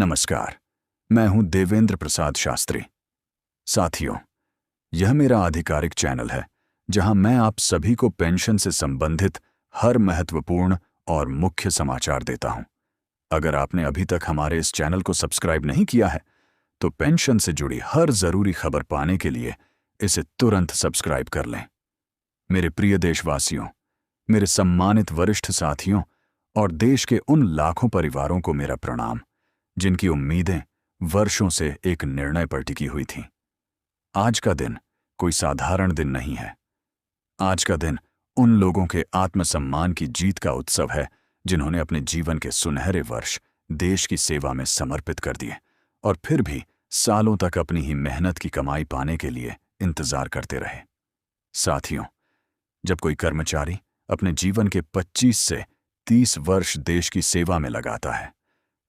नमस्कार, मैं हूं देवेंद्र प्रसाद शास्त्री। साथियों, यह मेरा आधिकारिक चैनल है जहां मैं आप सभी को पेंशन से संबंधित हर महत्वपूर्ण और मुख्य समाचार देता हूं। अगर आपने अभी तक हमारे इस चैनल को सब्सक्राइब नहीं किया है तो पेंशन से जुड़ी हर जरूरी खबर पाने के लिए इसे तुरंत सब्सक्राइब कर लें। मेरे प्रिय देशवासियों, मेरे सम्मानित वरिष्ठ साथियों और देश के उन लाखों परिवारों को मेरा प्रणाम जिनकी उम्मीदें वर्षों से एक निर्णय पर टिकी हुई थीं। आज का दिन कोई साधारण दिन नहीं है। आज का दिन उन लोगों के आत्मसम्मान की जीत का उत्सव है जिन्होंने अपने जीवन के सुनहरे वर्ष देश की सेवा में समर्पित कर दिए और फिर भी सालों तक अपनी ही मेहनत की कमाई पाने के लिए इंतजार करते रहे। साथियों, जब कोई कर्मचारी अपने जीवन के 25 से 30 वर्ष देश की सेवा में लगाता है,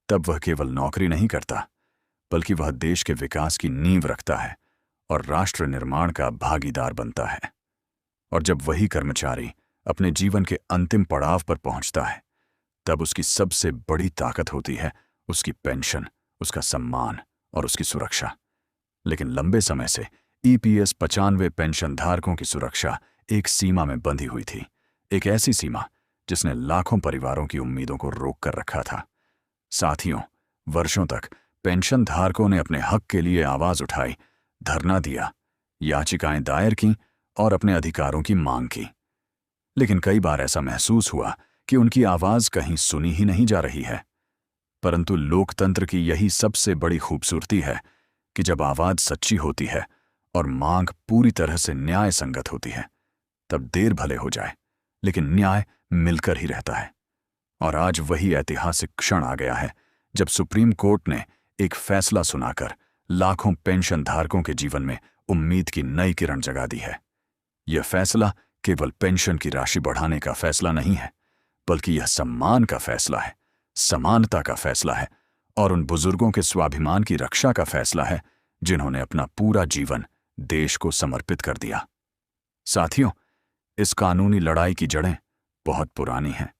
तब वह केवल नौकरी नहीं करता, बल्कि वह देश के विकास की नींव रखता है और राष्ट्र निर्माण का भागीदार बनता है। और जब वही कर्मचारी अपने जीवन के अंतिम पड़ाव पर पहुंचता है, तब उसकी सबसे बड़ी ताकत होती है उसकी पेंशन, उसका सम्मान और उसकी सुरक्षा। लेकिन लंबे समय से ईपीएस 95 पेंशन धारकों की सुरक्षा एक सीमा में बंधी हुई थी, एक ऐसी सीमा जिसने लाखों परिवारों की उम्मीदों को रोक कर रखा था। साथियों, वर्षों तक पेंशन धारकों ने अपने हक के लिए आवाज उठाई, धरना दिया, याचिकाएं दायर की और अपने अधिकारों की मांग की। लेकिन कई बार ऐसा महसूस हुआ कि उनकी आवाज कहीं सुनी ही नहीं जा रही है। परंतु लोकतंत्र की यही सबसे बड़ी खूबसूरती है कि जब आवाज सच्ची होती है और मांग पूरी तरह से न्याय संगत होती है, तब देर भले हो जाए, लेकिन न्याय मिलकर ही रहता है। और आज वही ऐतिहासिक क्षण आ गया है जब सुप्रीम कोर्ट ने एक फैसला सुनाकर लाखों पेंशन धारकों के जीवन में उम्मीद की नई किरण जगा दी है। यह फैसला केवल पेंशन की राशि बढ़ाने का फैसला नहीं है, बल्कि यह सम्मान का फैसला है, समानता का फैसला है और उन बुजुर्गों के स्वाभिमान की रक्षा का फैसला है जिन्होंने अपना पूरा जीवन देश को समर्पित कर दिया। साथियों, इस कानूनी लड़ाई की जड़ें बहुत पुरानी हैं।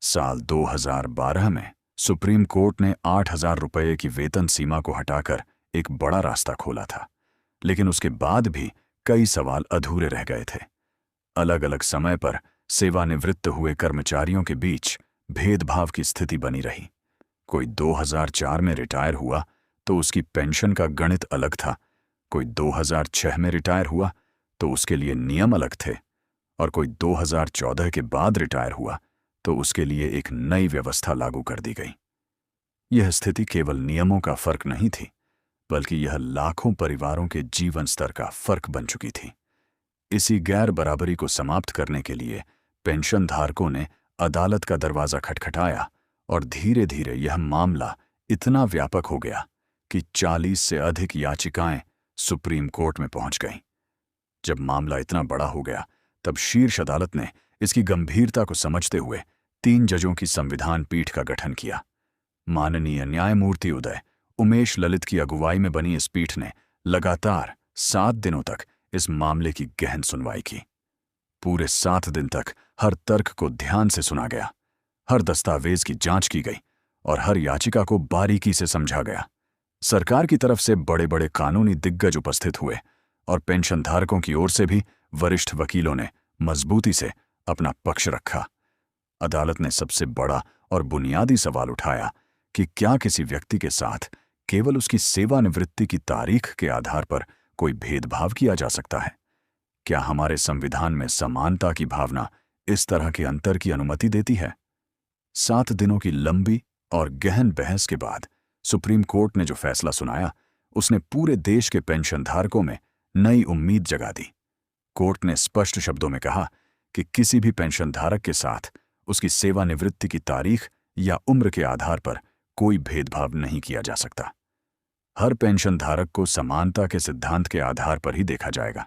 साल 2012 में सुप्रीम कोर्ट ने 8,000 रुपये की वेतन सीमा को हटाकर एक बड़ा रास्ता खोला था, लेकिन उसके बाद भी कई सवाल अधूरे रह गए थे। अलग अलग समय पर सेवानिवृत्त हुए कर्मचारियों के बीच भेदभाव की स्थिति बनी रही। कोई 2004 में रिटायर हुआ तो उसकी पेंशन का गणित अलग था, कोई 2006 में रिटायर हुआ तो उसके लिए नियम अलग थे, और कोई 2014 के बाद रिटायर हुआ तो उसके लिए एक नई व्यवस्था लागू कर दी गई। यह स्थिति केवल नियमों का फर्क नहीं थी, बल्कि यह लाखों परिवारों के जीवन स्तर का फर्क बन चुकी थी। इसी गैर बराबरी को समाप्त करने के लिए पेंशन धारकों ने अदालत का दरवाजा खटखटाया और धीरे धीरे यह मामला इतना व्यापक हो गया कि 40 से अधिक याचिकाएं सुप्रीम कोर्ट में पहुंच गईं। जब मामला इतना बड़ा हो गया, तब शीर्ष अदालत ने इसकी गंभीरता को समझते हुए 3 जजों की संविधान पीठ का गठन किया। माननीय न्यायमूर्ति उदय उमेश ललित की अगुवाई में बनी इस पीठ ने लगातार 7 दिनों तक इस मामले की गहन सुनवाई की। पूरे 7 दिन तक हर तर्क को ध्यान से सुना गया, हर दस्तावेज की जांच की गई और हर याचिका को बारीकी से समझा गया। सरकार की तरफ से बड़े बड़े कानूनी दिग्गज उपस्थित हुए और पेंशन धारकों की ओर से भी वरिष्ठ वकीलों ने मजबूती से अपना पक्ष रखा। अदालत ने सबसे बड़ा और बुनियादी सवाल उठाया कि क्या किसी व्यक्ति के साथ केवल उसकी सेवानिवृत्ति की तारीख के आधार पर कोई भेदभाव किया जा सकता है? क्या हमारे संविधान में समानता की भावना इस तरह के अंतर की अनुमति देती है? 7 दिनों की लंबी और गहन बहस के बाद सुप्रीम कोर्ट ने जो फैसला सुनाया, उसने पूरे देश के पेंशनधारकों में नई उम्मीद जगा दी। कोर्ट ने स्पष्ट शब्दों में कहा कि किसी भी पेंशनधारक के साथ उसकी सेवानिवृत्ति की तारीख या उम्र के आधार पर कोई भेदभाव नहीं किया जा सकता। हर पेंशनधारक को समानता के सिद्धांत के आधार पर ही देखा जाएगा।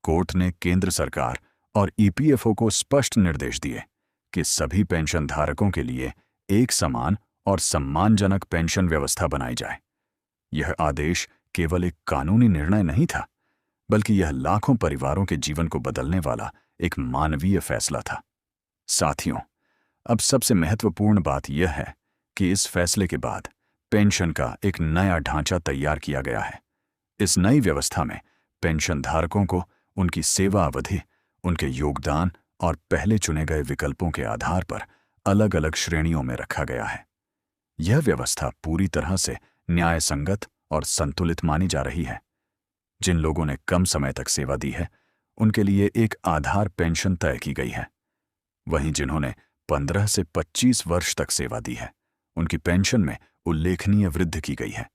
कोर्ट ने केंद्र सरकार और ईपीएफओ को स्पष्ट निर्देश दिए कि सभी पेंशनधारकों के लिए एक समान और सम्मानजनक पेंशन व्यवस्था बनाई जाए। यह आदेश केवल एक कानूनी निर्णय नहीं था, बल्कि यह लाखों परिवारों के जीवन को बदलने वाला एक मानवीय फैसला था। साथियों, अब सबसे महत्वपूर्ण बात यह है कि इस फैसले के बाद पेंशन का एक नया ढांचा तैयार किया गया है। इस नई व्यवस्था में पेंशनधारकों को उनकी सेवा अवधि, उनके योगदान और पहले चुने गए विकल्पों के आधार पर अलग अलग श्रेणियों में रखा गया है। यह व्यवस्था पूरी तरह से न्यायसंगत और संतुलित मानी जा रही है। जिन लोगों ने कम समय तक सेवा दी है, उनके लिए एक आधार पेंशन तय की गई है। वहीं जिन्होंने 15 से 25 वर्ष तक सेवा दी है, उनकी पेंशन में उल्लेखनीय वृद्धि की गई है।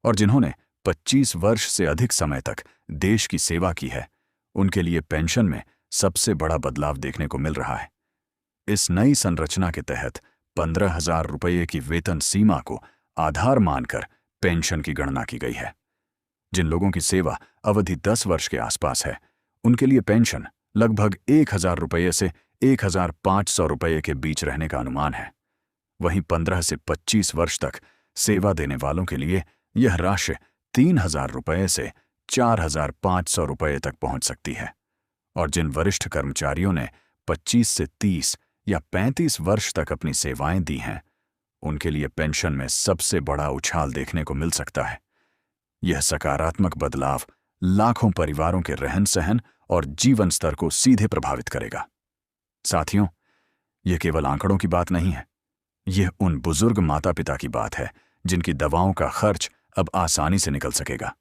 और जिन्होंने 25 वर्ष से अधिक समय तक देश की सेवा की है, उनके लिए पेंशन में सबसे बड़ा बदलाव देखने को मिल रहा है। इस नई संरचना के तहत 15,000 रुपये की वेतन सीमा को आधार मानकर पेंशन की गणना की गई है। जिन लोगों की सेवा अवधि 10 वर्ष के आसपास है, उनके लिए पेंशन लगभग 1,000 रुपये से 1,500 रुपये के बीच रहने का अनुमान है। वहीं 15 से 25 वर्ष तक सेवा देने वालों के लिए यह राशि 3,000 रुपये से 4,500 रुपये तक पहुंच सकती है। और जिन वरिष्ठ कर्मचारियों ने 25 से 30 या 35 वर्ष तक अपनी सेवाएं दी हैं, उनके लिए पेंशन में सबसे बड़ा उछाल देखने को मिल सकता है। यह सकारात्मक बदलाव लाखों परिवारों के रहन सहन और जीवन स्तर को सीधे प्रभावित करेगा। साथियों, यह केवल आंकड़ों की बात नहीं है। यह उन बुजुर्ग माता पिता की बात है जिनकी दवाओं का खर्च अब आसानी से निकल सकेगा।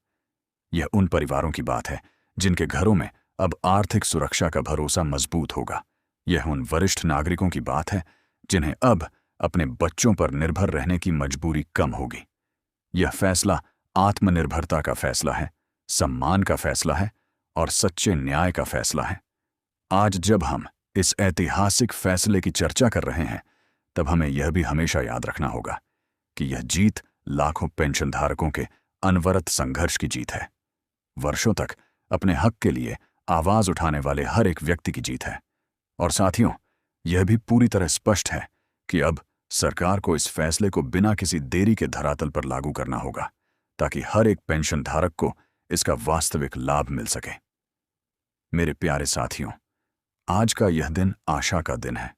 यह उन परिवारों की बात है जिनके घरों में अब आर्थिक सुरक्षा का भरोसा मजबूत होगा। यह उन वरिष्ठ नागरिकों की बात है जिन्हें अब अपने बच्चों पर निर्भर रहने की मजबूरी कम होगी। यह फैसला आत्मनिर्भरता का फैसला है, सम्मान का फैसला है और सच्चे न्याय का फैसला है। आज जब हम इस ऐतिहासिक फैसले की चर्चा कर रहे हैं, तब हमें यह भी हमेशा याद रखना होगा कि यह जीत लाखों पेंशनधारकों के अनवरत संघर्ष की जीत है। वर्षों तक अपने हक के लिए आवाज उठाने वाले हर एक व्यक्ति की जीत है। और साथियों, यह भी पूरी तरह स्पष्ट है कि अब सरकार को इस फैसले को बिना किसी देरी के धरातल पर लागू करना होगा, ताकि हर एक पेंशनधारक को इसका वास्तविक लाभ मिल सके। मेरे प्यारे साथियों, आज का यह दिन आशा का दिन है,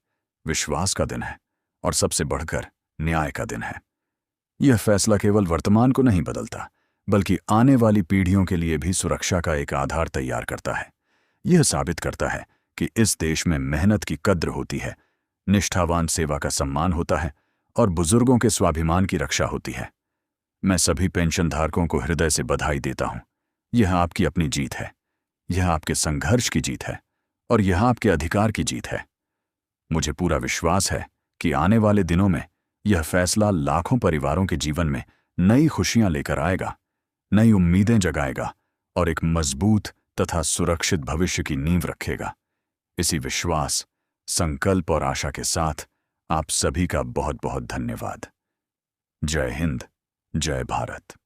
विश्वास का दिन है और सबसे बढ़कर न्याय का दिन है। यह फैसला केवल वर्तमान को नहीं बदलता, बल्कि आने वाली पीढ़ियों के लिए भी सुरक्षा का एक आधार तैयार करता है। यह साबित करता है कि इस देश में मेहनत की कद्र होती है, निष्ठावान सेवा का सम्मान होता है और बुजुर्गों के स्वाभिमान की रक्षा होती है। मैं सभी पेंशनधारकों को हृदय से बधाई देता हूं। यह आपकी अपनी जीत है, यह आपके संघर्ष की जीत है और यह आपके अधिकार की जीत है। मुझे पूरा विश्वास है कि आने वाले दिनों में यह फैसला लाखों परिवारों के जीवन में नई खुशियां लेकर आएगा, नई उम्मीदें जगाएगा और एक मजबूत तथा सुरक्षित भविष्य की नींव रखेगा। इसी विश्वास, संकल्प और आशा के साथ आप सभी का बहुत बहुत धन्यवाद। जय हिंद, जय भारत।